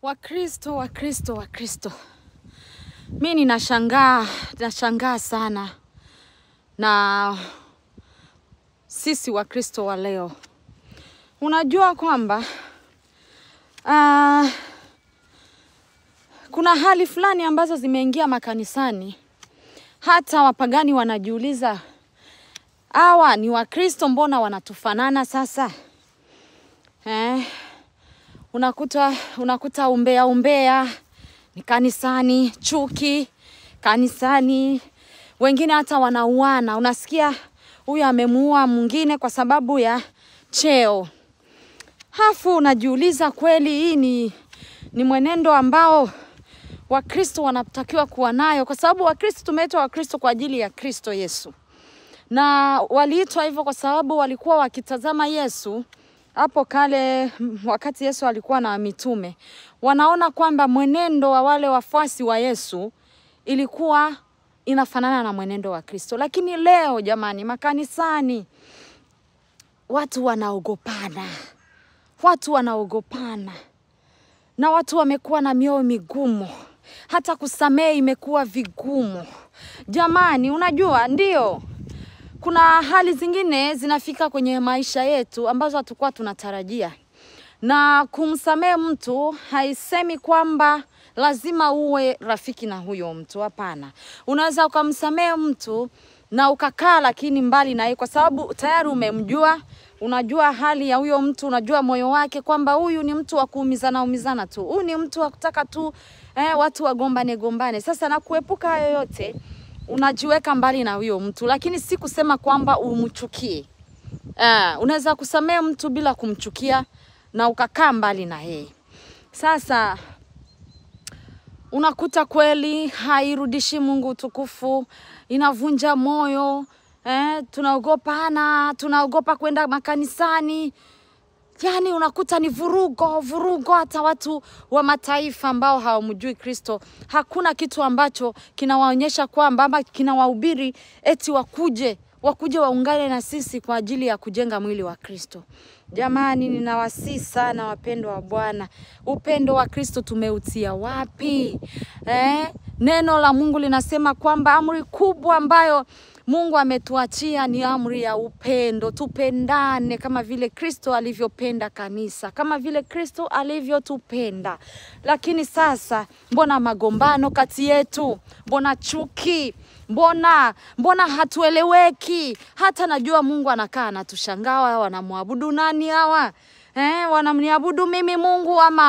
Wakristo. Mimi nashangaa sana na sisi Wakristo wa leo. Unajua kwamba kuna hali fulani ambazo zimeingia makanisani. Hata wapagani wanajiuliza, hawa ni Wakristo, mbona wanatufanana sasa? Unakuta umbea ni kanisani, chuki kanisani, wengine hata wanauana. Unasikia huyu amemuua mwingine kwa sababu ya cheo. Hafu unajiuliza, kweli hii ni mwenendo ambao Wakristo wanatakiwa kuwa nayo? Kwa sababu Wakristo tumeitwa Wakristo kwa ajili ya Kristo Yesu. Na waliitwa hivyo kwa sababu walikuwa wakitazama Yesu hapo kale, wakati Yesu alikuwa na mitume. Wanaona kwamba mwenendo wa wale wafuasi wa Yesu ilikuwa inafanana na mwenendo wa Kristo. Lakini leo jamani, makanisani watu wanaogopana. Na watu wamekuwa na mioyo migumu. Hata kusamehe imekuwa vigumu. Jamani, unajua ndio kuna hali zingine zinafika kwenye maisha yetu ambazo hatakuwa tunatarajia. Na kumsamehe mtu haisemi kwamba lazima uwe rafiki na huyo mtu, hapana. Unaweza ukamsamehe mtu na ukakaa lakini mbali naye, kwa sababu tayari umemjua, unajua hali ya huyo mtu, unajua moyo wake kwamba huyu ni mtu wa kuumizana tu. Huyu ni mtu wa kutaka tu watu wagombane. Sasa na kuepuka hayo yote, unajiweka mbali na huyo mtu, lakini si kusema kwamba umchukie. Unaweza kusamehe mtu bila kumchukia na ukakaa mbali na yeye. Sasa unakuta kweli hairudishi Mungu utukufu, inavunja moyo. Tunaogopa kwenda makanisani. Yani unakuta ni vurugo. Hata watu wa mataifa ambao hawamjui Kristo, hakuna kitu ambacho kinawaonyesha kwamba ama kinawahubiri eti wakuje waungane na sisi kwa ajili ya kujenga mwili wa Kristo. Jamani, ninawasihi sana wapendwa wa Bwana, upendo wa Kristo tumeutia wapi? Neno la Mungu linasema kwamba amri kubwa ambayo Mungu ametuachia ni amri ya upendo. Tupendane kama vile Kristo alivyopenda kanisa, kama vile Kristo alivyotupenda. Lakini sasa mbona magombano kati yetu? Mbona chuki? Mbona hatueleweki? Hata najua Mungu anakaa anatushangaa, wanamwabudu nani hawa? Wanamniabudu mimi Mungu ama